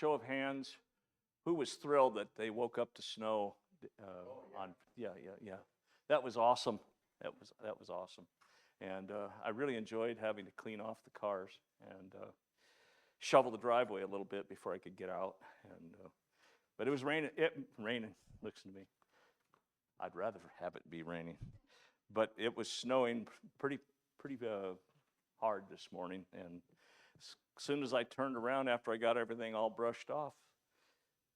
show of hands, who was thrilled that they woke up to snow on, yeah. That was awesome. That was awesome. And I really enjoyed having to clean off the cars and shovel the driveway a little bit before I could get out. And but it was raining. Listen to me. I'd rather have it be raining, but it was snowing pretty hard this morning. And as soon as I turned around after I got everything all brushed off,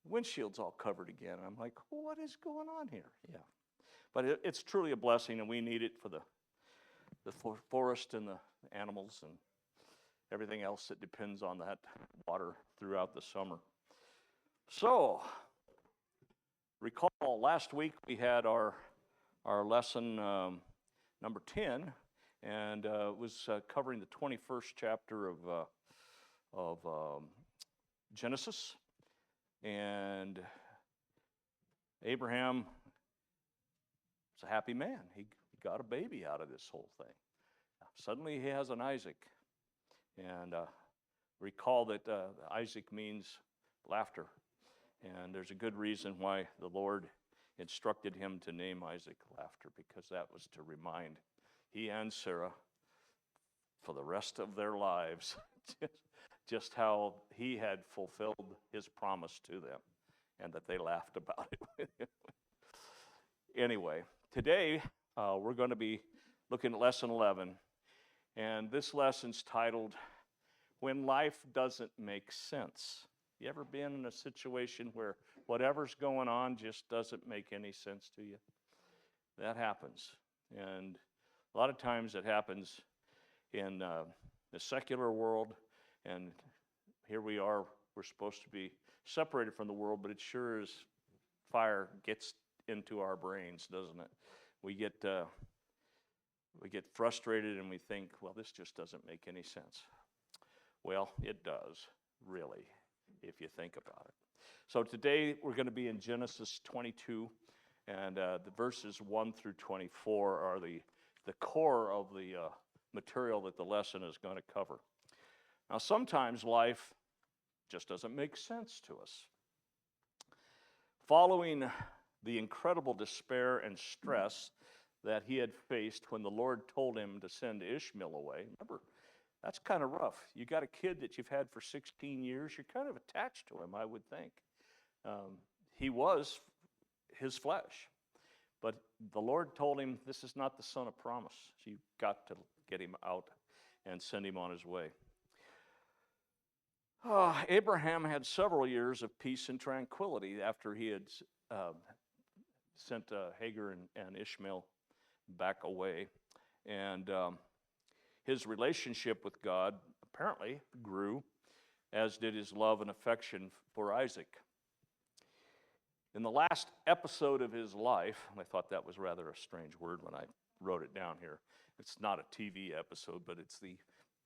windshield's all covered again. I'm like, what is going on here? Yeah, but it's truly a blessing, and we need it for the forest and the animals and everything else that depends on that water throughout the summer. So, recall last week we had our lesson number 10, and it was covering the 21st chapter of Genesis. And Abraham was a happy man. He got a baby out of this whole thing. Suddenly he has an Isaac. And recall that Isaac means laughter. And there's a good reason why the Lord instructed him to name Isaac Laughter, because that was to remind he and Sarah for the rest of their lives just how he had fulfilled his promise to them and that they laughed about it with him. Anyway, today we're going to be looking at lesson 11, and this lesson's titled, When Life Doesn't Make Sense. You ever been in a situation where whatever's going on just doesn't make any sense to you? That happens. And a lot of times it happens in the secular world, and here we are, we're supposed to be separated from the world, but it sure as fire gets into our brains, doesn't it? We get frustrated and we think, well, this just doesn't make any sense. Well, it does, really, if you think about it. So today we're going to be in Genesis 22, and the verses 1 through 24 are the core of the material that the lesson is going to cover. Now, sometimes life just doesn't make sense to us. Following the incredible despair and stress that he had faced when the Lord told him to send Ishmael away, remember, that's kind of rough. You got a kid that you've had for 16 years, you're kind of attached to him, I would think. He was his flesh. But the Lord told him, this is not the son of promise. So you've got to get him out and send him on his way. Abraham had several years of peace and tranquility after he had sent Hagar and Ishmael back away. And his relationship with God apparently grew, as did his love and affection for Isaac. In the last episode of his life, and I thought that was rather a strange word when I wrote it down here. It's not a TV episode, but it's the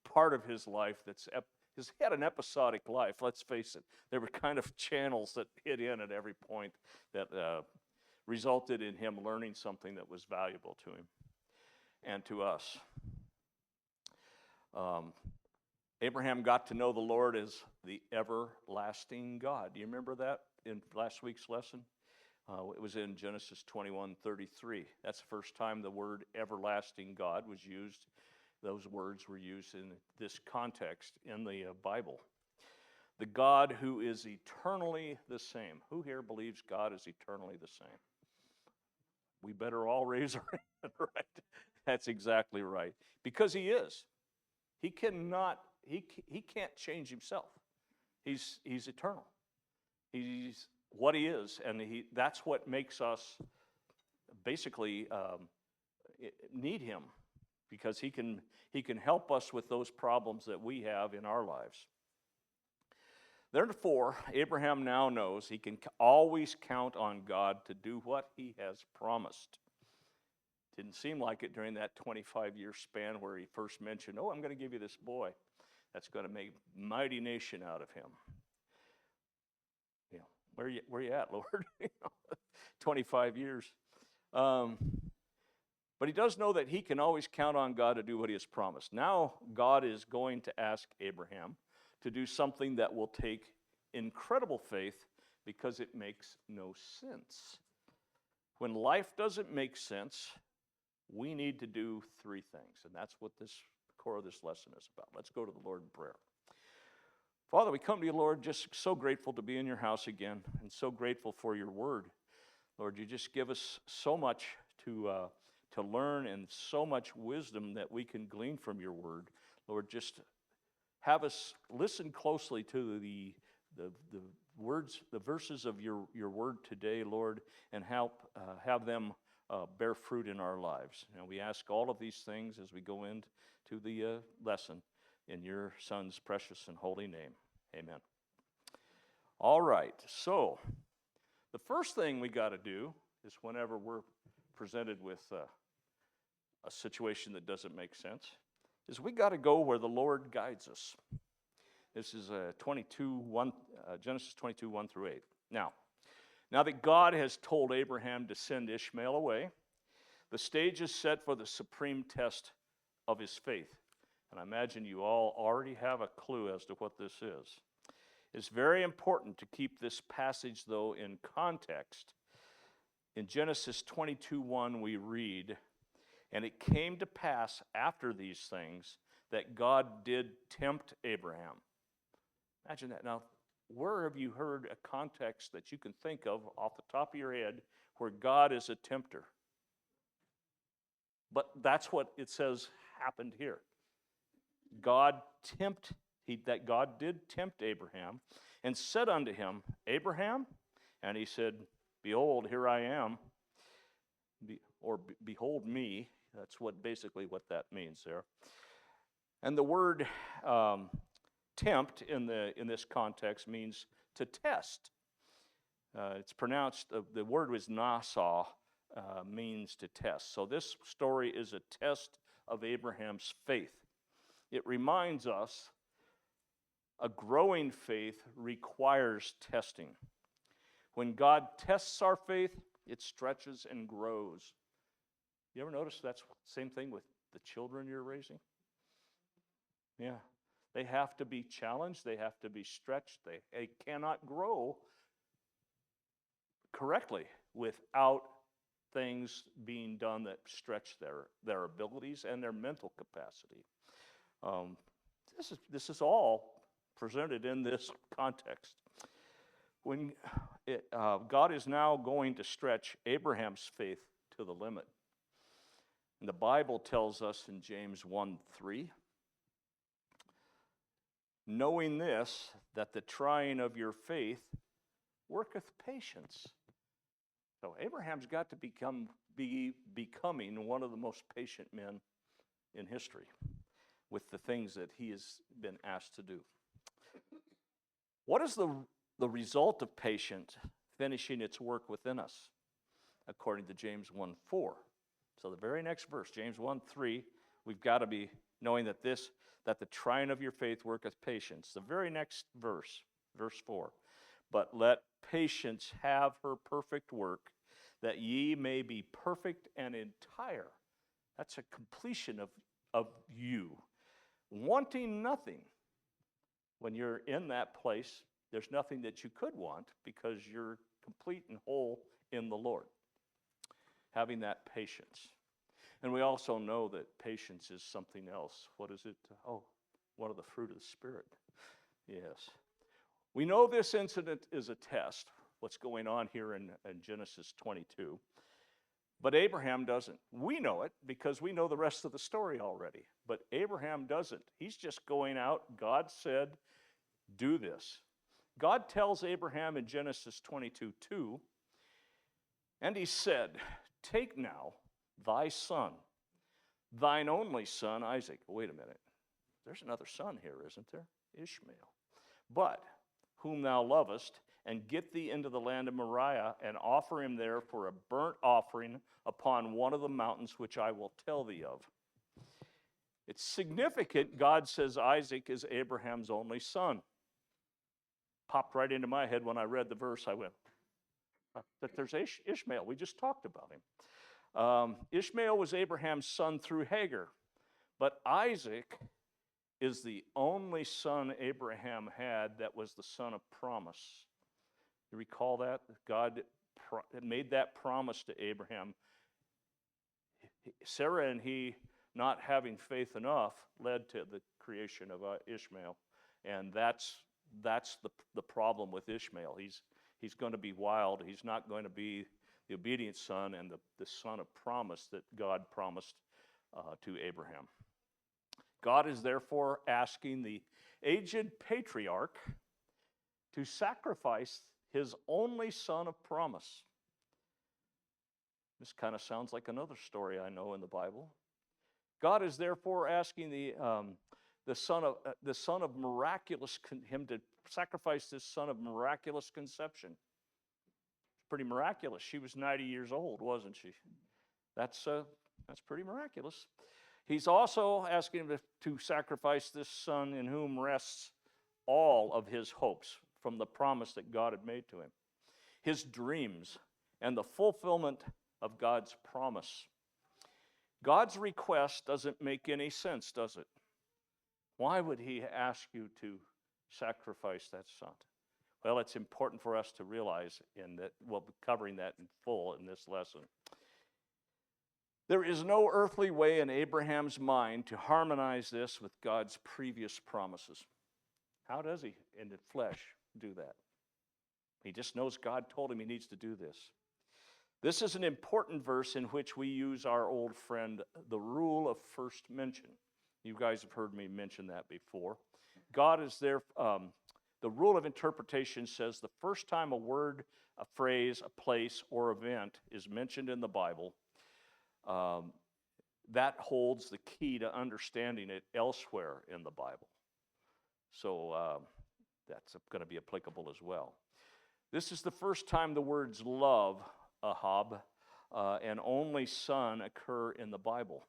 part of his life that's he had an episodic life, let's face it. There were kind of channels that hit in at every point that resulted in him learning something that was valuable to him and to us. Abraham got to know the Lord as the everlasting God. Do you remember that in last week's lesson? It was in Genesis 21:33. That's the first time the word everlasting God was used. Those words were used in this context in the Bible. The God who is eternally the same. Who here believes God is eternally the same? We better all raise our hand, right? That's exactly right. Because he is. He can't change himself. He's eternal. He's what he is, and that's what makes us basically need him, because he can help us with those problems that we have in our lives. Therefore, Abraham now knows he can always count on God to do what he has promised. Didn't seem like it during that 25-year span where he first mentioned, I'm going to give you this boy that's going to make a mighty nation out of him. Where you at, Lord? 25 years. But he does know that he can always count on God to do what he has promised. Now God is going to ask Abraham to do something that will take incredible faith because it makes no sense. When life doesn't make sense, we need to do three things, and that's what this core of this lesson is about. Let's go to the Lord in prayer. Father, we come to you, Lord, just so grateful to be in your house again, and so grateful for your word. Lord, you just give us so much to learn and so much wisdom that we can glean from your word. Lord, just have us listen closely to the words, the verses of your word today, Lord, and have them bear fruit in our lives. And we ask all of these things as we go into the lesson in your Son's precious and holy name. Amen. All right, so the first thing we got to do is whenever we're presented with a situation that doesn't make sense, is we got to go where the Lord guides us. This is Genesis 22, 1 through 8. Now that God has told Abraham to send Ishmael away, the stage is set for the supreme test of his faith. And I imagine you all already have a clue as to what this is. It's very important to keep this passage, though, in context. In Genesis 22:1, we read, "And it came to pass after these things that God did tempt Abraham." Imagine that. Now, where have you heard a context that you can think of off the top of your head where God is a tempter? But that's what it says happened here. God did tempt Abraham and said unto him, "Abraham?" And he said, "Behold, here I am." Behold me. That's basically what that means there. And the word tempt in this context means to test. It's pronounced, the word was nasa, means to test. So this story is a test of Abraham's faith. It reminds us a growing faith requires testing. When God tests our faith, it stretches and grows. You ever notice that's the same thing with the children you're raising? Yeah. They have to be challenged. They have to be stretched. They cannot grow correctly without things being done that stretch their abilities and their mental capacity. This is all presented in this context. When God is now going to stretch Abraham's faith to the limit. And the Bible tells us in James 1:3, "Knowing this, that the trying of your faith worketh patience." So Abraham's got to be becoming one of the most patient men in history with the things that he has been asked to do. What is the result of patience finishing its work within us? According to James 1:4. So the very next verse, James 1:3, we've got to be knowing that the trying of your faith worketh patience. The very next verse, verse 4. "But let patience have her perfect work, that ye may be perfect and entire." That's a completion of you, wanting nothing. When you're in that place, there's nothing that you could want because you're complete and whole in the Lord. Having that patience. And we also know that patience is something else. What is it? Oh, one of the fruit of the Spirit. Yes. We know this incident is a test, what's going on here in Genesis 22. But Abraham doesn't. We know it because we know the rest of the story already. But Abraham doesn't. He's just going out. God said, "Do this." God tells Abraham in Genesis 22:2, "And he said, Take now thy son, thine only son, Isaac." Wait a minute. There's another son here, isn't there? Ishmael. "But whom thou lovest, and get thee into the land of Moriah, and offer him there for a burnt offering upon one of the mountains which I will tell thee of." It's significant. God says Isaac is Abraham's only son. Popped right into my head when I read the verse. I went, that there's Ishmael. We just talked about him. Ishmael was Abraham's son through Hagar, but Isaac is the only son Abraham had that was the son of promise. You recall that? God made that promise to Abraham. Sarah and he not having faith enough led to the creation of Ishmael. And that's the problem with Ishmael. He's going to be wild. He's not going to be the obedient son and the son of promise that God promised to Abraham. God is therefore asking the aged patriarch to sacrifice his only son of promise. This kind of sounds like another story I know in the Bible. God is therefore asking the son of miraculous him to sacrifice this son of miraculous conception. It's pretty miraculous. She was 90 years old, wasn't she? That's pretty miraculous. He's also asking him to sacrifice this son in whom rests all of his hopes from the promise that God had made to him, his dreams, and the fulfillment of God's promise. God's request doesn't make any sense, does it? Why would he ask you to sacrifice that son? Well, it's important for us to realize, and that we'll be covering that in full in this lesson. There is no earthly way in Abraham's mind to harmonize this with God's previous promises. How does he, in the flesh, do that? He just knows God told him he needs to do this. This is an important verse in which we use our old friend, the rule of first mention. You guys have heard me mention that before. God is there. The rule of interpretation says the first time a word, a phrase, a place, or event is mentioned in the Bible, that holds the key to understanding it elsewhere in the Bible. So that's going to be applicable as well. This is the first time the words love, Ahab, and only son occur in the Bible.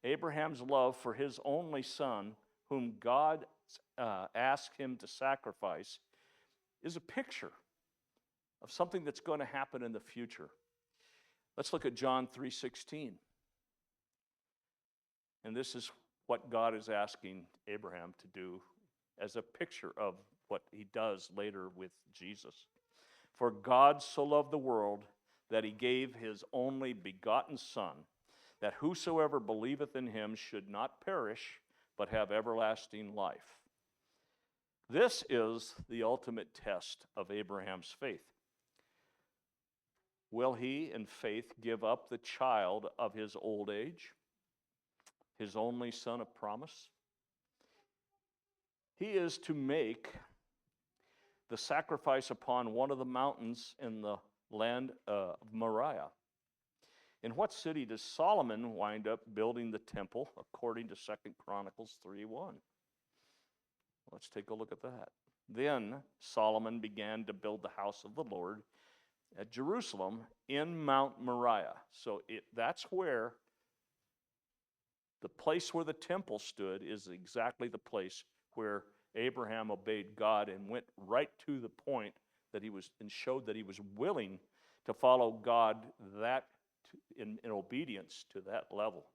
Abraham's love for his only son, whom God asked him to sacrifice, is a picture of something that's going to happen in the future. Let's look at John 3:16. And this is what God is asking Abraham to do as a picture of what he does later with Jesus. For God so loved the world that he gave his only begotten Son, that whosoever believeth in him should not perish, but have everlasting life. This is the ultimate test of Abraham's faith. Will he, in faith, give up the child of his old age, his only son of promise? He is to make the sacrifice upon one of the mountains in the land of Moriah. In what city does Solomon wind up building the temple, according to 2 Chronicles 3:1? Let's take a look at that. Then Solomon began to build the house of the Lord at Jerusalem in Mount Moriah. So that's where the place where the temple stood is exactly the place where Abraham obeyed God and went right to the point that he was, and showed that he was willing to follow God that in obedience to that level.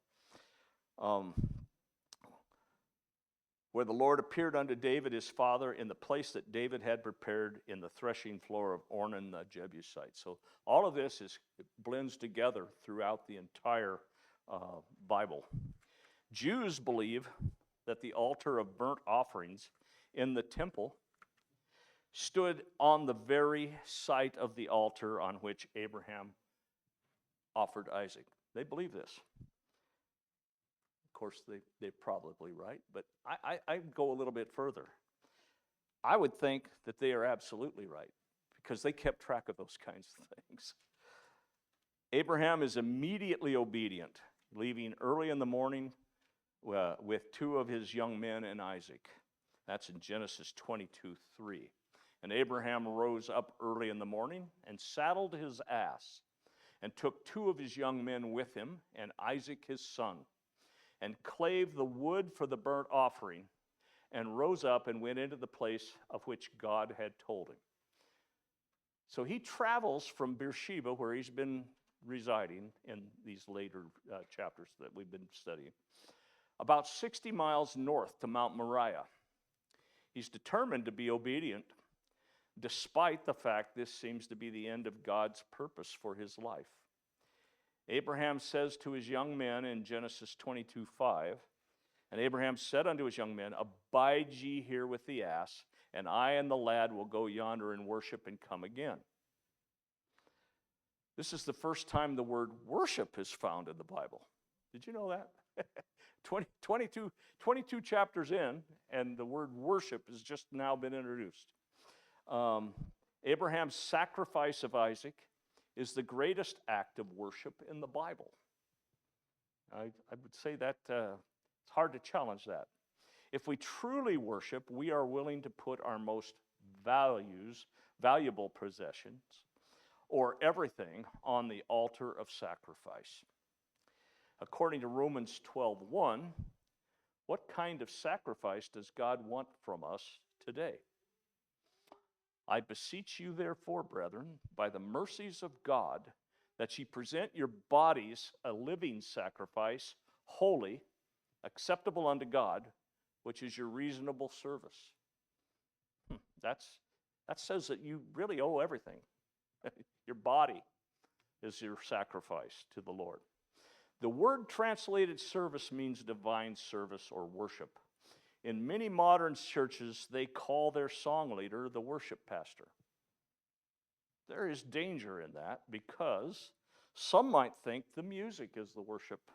Where the Lord appeared unto David his father in the place that David had prepared in the threshing floor of Ornan the Jebusite. So all of this blends together throughout the entire Bible. Jews believe that the altar of burnt offerings in the temple stood on the very site of the altar on which Abraham offered Isaac. They believe this. Of course, they're probably right, but I go a little bit further. I would think that they are absolutely right because they kept track of those kinds of things. Abraham is immediately obedient, leaving early in the morning with two of his young men and Isaac. That's in Genesis 22:3. And Abraham rose up early in the morning and saddled his ass and took two of his young men with him and Isaac his son, and clave the wood for the burnt offering, and rose up and went into the place of which God had told him. So he travels from Beersheba, where he's been residing in these later chapters that we've been studying, about 60 miles north to Mount Moriah. He's determined to be obedient, despite the fact this seems to be the end of God's purpose for his life. Abraham says to his young men in Genesis 22:5, and Abraham said unto his young men, Abide ye here with the ass, and I and the lad will go yonder and worship and come again. This is the first time the word worship is found in the Bible. Did you know that? 22 chapters in, and the word worship has just now been introduced. Abraham's sacrifice of Isaac is the greatest act of worship in the Bible. I would say that it's hard to challenge that. If we truly worship, we are willing to put our most valuable possessions, or everything on the altar of sacrifice. According to Romans 12:1, what kind of sacrifice does God want from us today? I beseech you, therefore, brethren, by the mercies of God, that ye present your bodies a living sacrifice, holy, acceptable unto God, which is your reasonable service. That says that you really owe everything. Your body is your sacrifice to the Lord. The word translated service means divine service or worship. In many modern churches, they call their song leader the worship pastor. There is danger in that because some might think the music is the worship.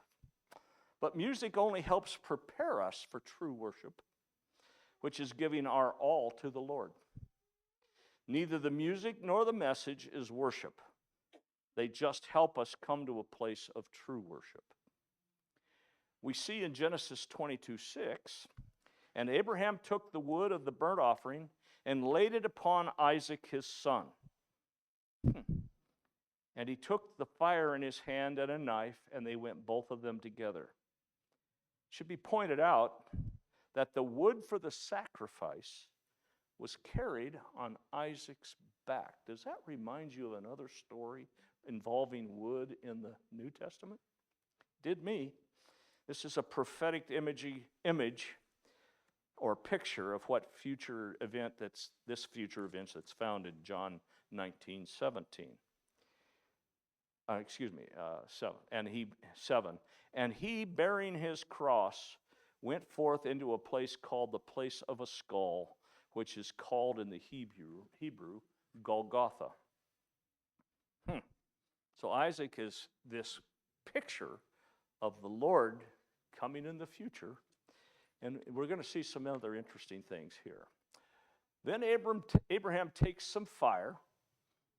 But music only helps prepare us for true worship, which is giving our all to the Lord. Neither the music nor the message is worship. They just help us come to a place of true worship. We see in Genesis 22:6, and Abraham took the wood of the burnt offering and laid it upon Isaac his son. And he took the fire in his hand and a knife, and they went both of them together. It should be pointed out that the wood for the sacrifice was carried on Isaac's back. Does that remind you of another story involving wood in the New Testament? Did me. This is a prophetic image or picture of what future event that's found in John 19:17. 7. And he, bearing his cross, went forth into a place called the place of a skull, which is called in the Hebrew Golgotha. So Isaac is this picture of the Lord coming in the future, and we're going to see some other interesting things here. Then Abraham takes some fire.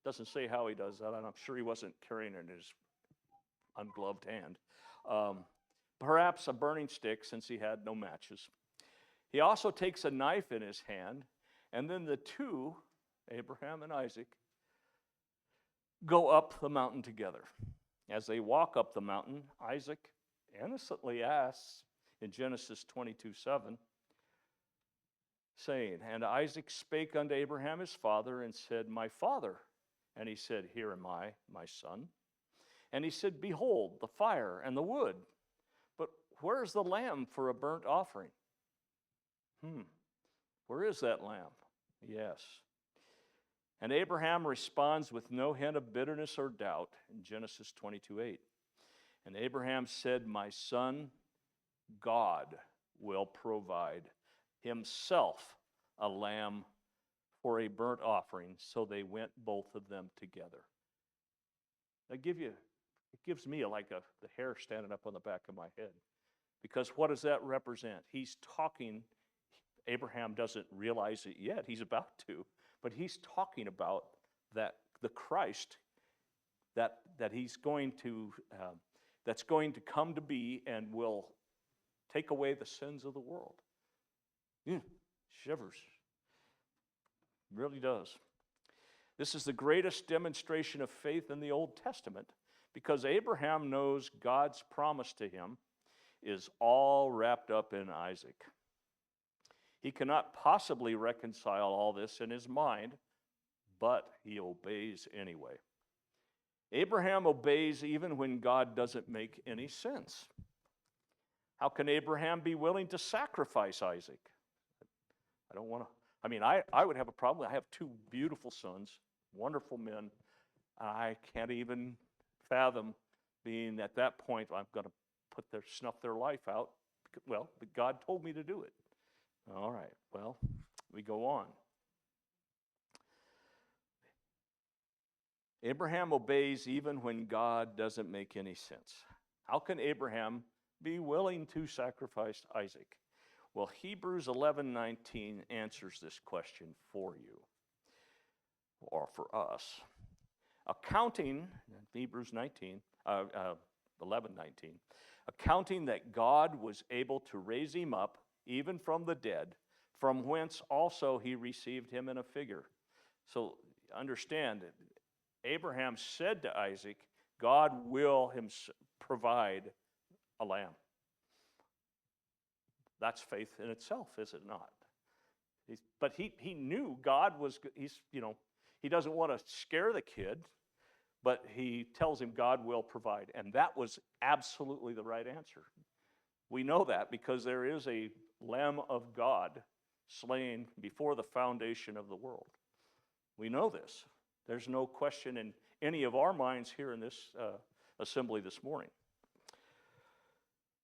Doesn't say how he does that, and I'm sure he wasn't carrying it in his ungloved hand. Perhaps a burning stick, since he had no matches. He also takes a knife in his hand, and then the two, Abraham and Isaac, go up the mountain together. As they walk up the mountain, Isaac innocently asks in Genesis 22:7, saying, And Isaac spake unto Abraham his father, and said, My father. And he said, Here am I, my son. And he said, Behold, the fire and the wood, but where is the lamb for a burnt offering? Where is that lamb? Yes. And Abraham responds with no hint of bitterness or doubt in Genesis 22:8. And Abraham said, My son, God will provide himself a lamb for a burnt offering. So they went both of them together. It gives me the hair standing up on the back of my head. Because what does that represent? He's talking, Abraham doesn't realize it yet, he's about to, but he's talking about that the Christ that he's going to, that's going to come to be and will take away the sins of the world. Shivers. Really does. This is the greatest demonstration of faith in the Old Testament because Abraham knows God's promise to him is all wrapped up in Isaac. He cannot possibly reconcile all this in his mind, but he obeys anyway. Abraham obeys even when God doesn't make any sense. How can Abraham be willing to sacrifice Isaac? I don't want to, I would have a problem. I have two beautiful sons, wonderful men. I can't even fathom being at that point, I'm going to snuff their life out. Well, but God told me to do it. All right, well, we go on. Abraham obeys even when God doesn't make any sense. How can Abraham be willing to sacrifice Isaac? Well, Hebrews 11:19 answers this question for you, or for us. Accounting, Hebrews 11:19, accounting that God was able to raise him up, even from the dead, from whence also he received him in a figure. So understand, Abraham said to Isaac, God will provide a lamb. That's faith in itself, is it not? But he knew God was, he doesn't want to scare the kid, but he tells him God will provide. And that was absolutely the right answer. We know that because there is a Lamb of God slain before the foundation of the world. We know this. There's no question in any of our minds here in this assembly this morning.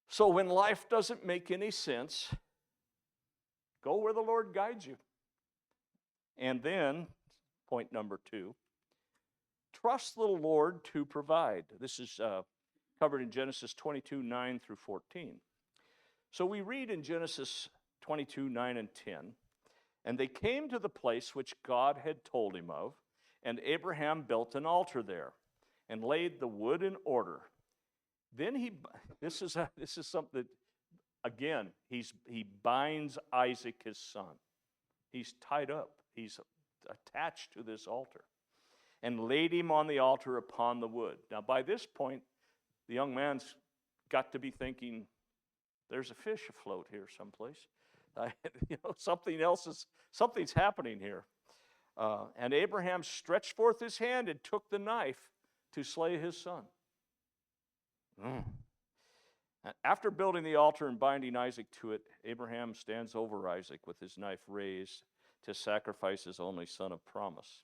So when life doesn't make any sense, go where the Lord guides you. And then, point number 2, trust the Lord to provide. This is covered in Genesis 22:9 through 14. So we read in Genesis 22:9 and 10, and they came to the place which God had told him of, and Abraham built an altar there and laid the wood in order. Then this is something that, again, he binds Isaac, his son. He's tied up. He's attached to this altar. And laid him on the altar upon the wood. Now, by this point, the young man's got to be thinking, there's a fish afloat here someplace. Something's happening here. And Abraham stretched forth his hand and took the knife to slay his son. After building the altar and binding Isaac to it, Abraham stands over Isaac with his knife raised to sacrifice his only son of promise.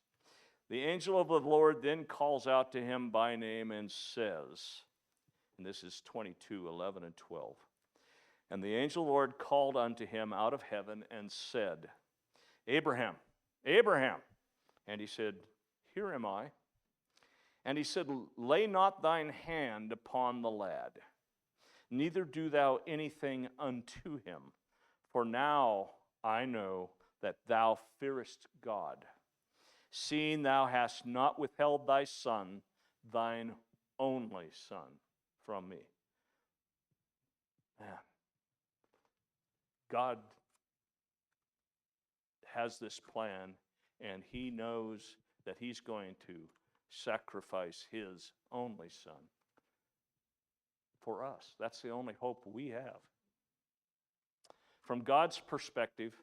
The angel of the Lord then calls out to him by name and says, and this is 22:11 and 12, and the angel of the Lord called unto him out of heaven and said, Abraham, Abraham. And he said, Here am I. And he said, Lay not thine hand upon the lad, neither do thou anything unto him. For now I know that thou fearest God, seeing thou hast not withheld thy son, thine only son, from me. Man, God has this plan, and he knows that he's going to sacrifice his only son for us. That's the only hope we have. From God's perspective,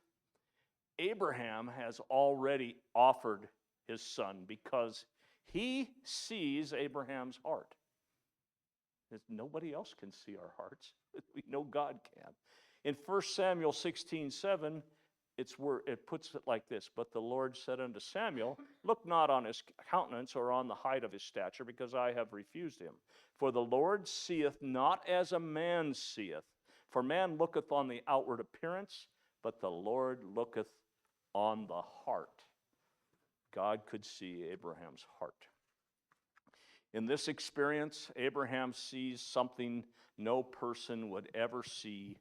Abraham has already offered his son because he sees Abraham's heart. Nobody else can see our hearts. We know God can. In 1 Samuel 16:7, it puts it like this, But the Lord said unto Samuel, Look not on his countenance or on the height of his stature, because I have refused him. For the Lord seeth not as a man seeth. For man looketh on the outward appearance, but the Lord looketh on the heart. God could see Abraham's heart. In this experience, Abraham sees something no person would ever see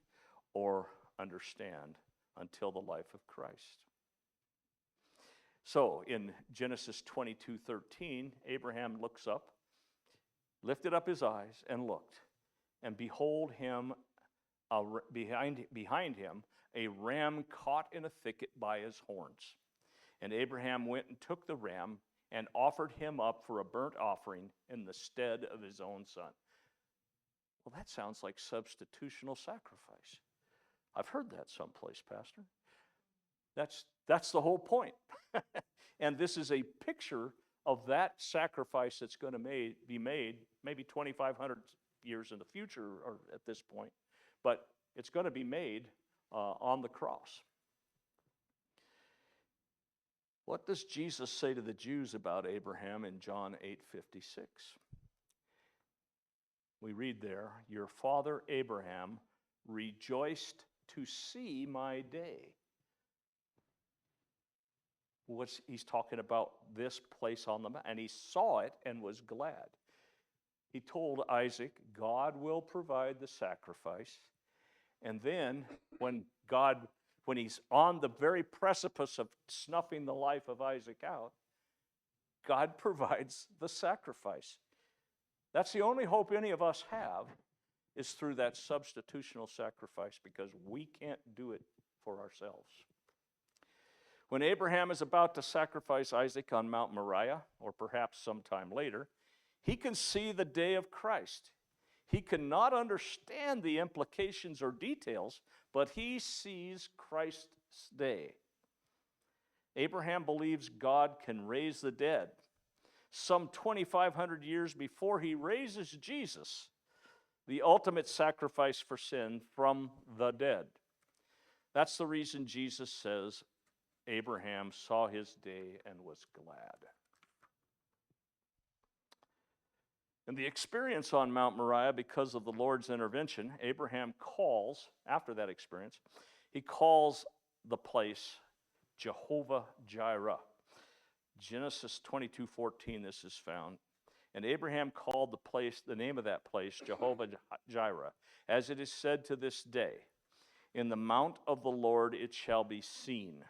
or understand until the life of Christ. So in Genesis 22:13, Abraham looks up, lifted up his eyes, and looked, and behold him behind him a ram caught in a thicket by his horns. And Abraham went and took the ram and offered him up for a burnt offering in the stead of his own son. Well, that sounds like substitutional sacrifice. I've heard that someplace, Pastor. That's the whole point. And this is a picture of that sacrifice that's going to be made maybe 2,500 years in the future or at this point. but it's going to be made on the cross. What does Jesus say to the Jews about Abraham in John 8:56? We read there, "Your father Abraham rejoiced to see my day." He's talking about this place on the mountain, and he saw it and was glad. He told Isaac, God will provide the sacrifice. And then when he's on the very precipice of snuffing the life of Isaac out, God provides the sacrifice. That's the only hope any of us have, is through that substitutional sacrifice, because we can't do it for ourselves. When Abraham is about to sacrifice Isaac on Mount Moriah, or perhaps sometime later, he can see the day of Christ. He cannot understand the implications or details, but he sees Christ's day. Abraham believes God can raise the dead. Some 2,500 years before he raises Jesus, the ultimate sacrifice for sin, from the dead. That's the reason Jesus says Abraham saw his day and was glad. In the experience on Mount Moriah, because of the Lord's intervention, Abraham calls, after that experience, he calls the place Jehovah Jireh. Genesis 22:14, this is found. And Abraham called the name of that place Jehovah Jireh, as it is said to this day, in the mount of the Lord it shall be seen.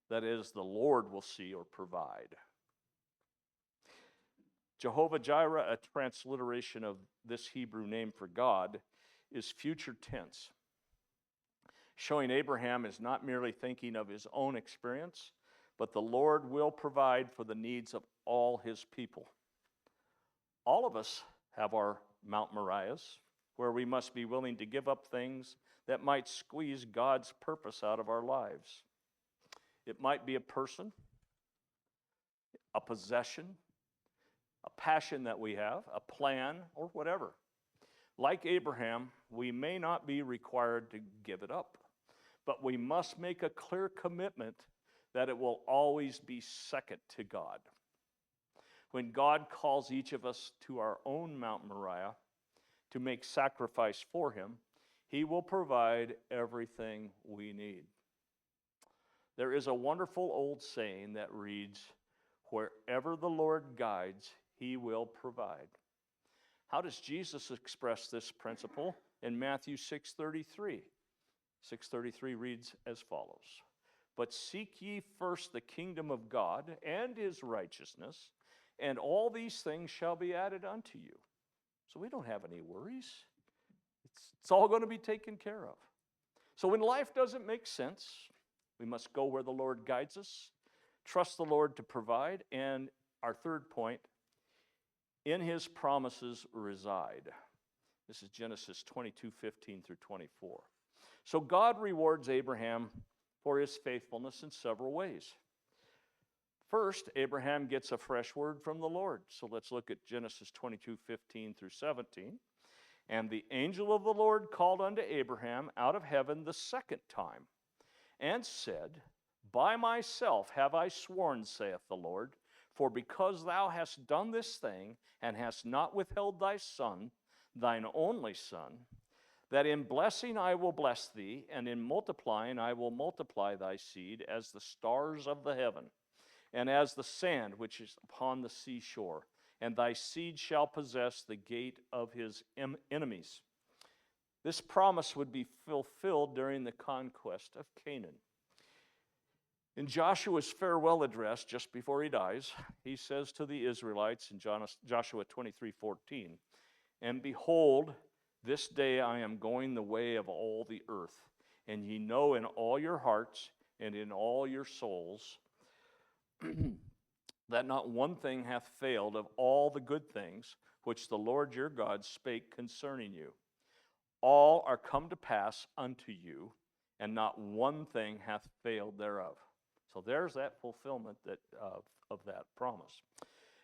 That is, the Lord will see or provide. Jehovah Jireh, a transliteration of this Hebrew name for God, is future tense, showing Abraham is not merely thinking of his own experience, but the Lord will provide for the needs of all his people. All of us have our Mount Moriahs, where we must be willing to give up things that might squeeze God's purpose out of our lives. It might be a person, a possession, a passion that we have, a plan, or whatever. Like Abraham, we may not be required to give it up, but we must make a clear commitment that it will always be second to God. When God calls each of us to our own Mount Moriah to make sacrifice for him, he will provide everything we need. There is a wonderful old saying that reads, wherever the Lord guides, he will provide. How does Jesus express this principle? In Matthew 6:33. 6:33 reads as follows, but seek ye first the kingdom of God and his righteousness, and all these things shall be added unto you. So we don't have any worries. It's all going to be taken care of. So when life doesn't make sense, we must go where the Lord guides us, trust the Lord to provide, and our third point, in his promises reside. This is Genesis 22:15 through 24. So God rewards Abraham for his faithfulness in several ways. First, Abraham gets a fresh word from the Lord. So let's look at Genesis 22:15 through 17. And the angel of the Lord called unto Abraham out of heaven the second time, and said, by myself have I sworn, saith the Lord, for because thou hast done this thing, and hast not withheld thy son, thine only son, that in blessing I will bless thee, and in multiplying I will multiply thy seed as the stars of the heaven, and as the sand which is upon the seashore, and thy seed shall possess the gate of his enemies. This promise would be fulfilled during the conquest of Canaan. In Joshua's farewell address, just before he dies, he says to the Israelites in Joshua 23:14, and behold, this day I am going the way of all the earth, and ye know in all your hearts and in all your souls that not one thing hath failed of all the good things which the Lord your God spake concerning you. All are come to pass unto you, and not one thing hath failed thereof. So there's that fulfillment of that promise.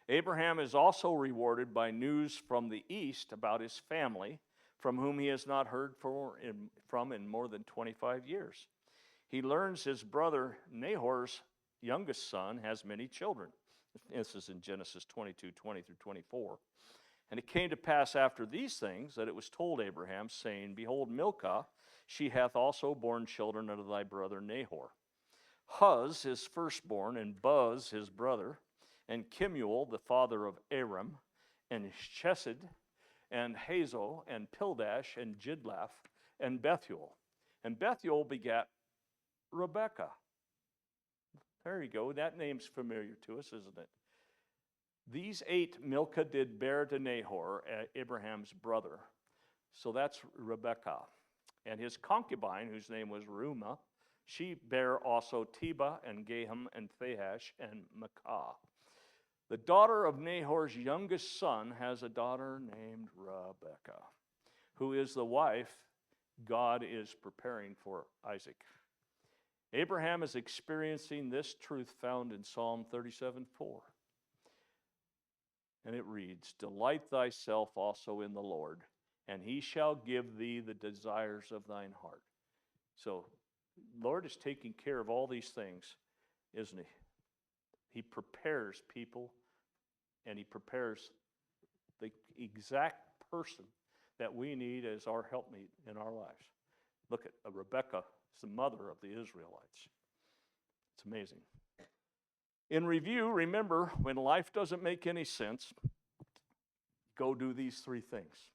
Abraham is also rewarded by news from the east about his family, from whom he has not heard from in more than 25 years. He learns his brother Nahor's youngest son has many children. This is in Genesis 22:20 through 24. And it came to pass after these things that it was told Abraham, saying, Behold, Milcah, she hath also borne children unto thy brother Nahor. Huz, his firstborn, and Buz, his brother, and Kemuel, the father of Aram, and Chesed, and Hazo, and Pildash, and Jidlaph, and Bethuel. And Bethuel begat Rebekah. There you go. That name's familiar to us, isn't it? These 8 Milcah did bear to Nahor, Abraham's brother. So that's Rebekah. And his concubine, whose name was Reumah, she bare also Teba, and Gaham, and Thahash, and Maacah. The daughter of Nahor's youngest son has a daughter named Rebekah, who is the wife God is preparing for Isaac. Abraham is experiencing this truth found in Psalm 37:4. And it reads, Delight thyself also in the Lord, and he shall give thee the desires of thine heart. So, Lord is taking care of all these things, isn't he? He prepares people, and he prepares the exact person that we need as our helpmeet in our lives. Look at Rebekah, the mother of the Israelites. It's amazing. In review, remember, when life doesn't make any sense, go do these 3 things.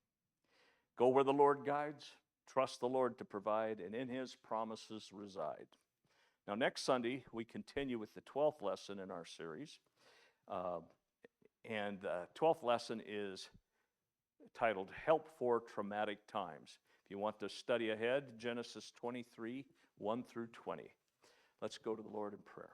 Go where the Lord guides, trust the Lord to provide, and in his promises reside. Now, next Sunday, we continue with the 12th lesson in our series. And the 12th lesson is titled Help for Traumatic Times. If you want to study ahead, Genesis 23, 1 through 20. Let's go to the Lord in prayer.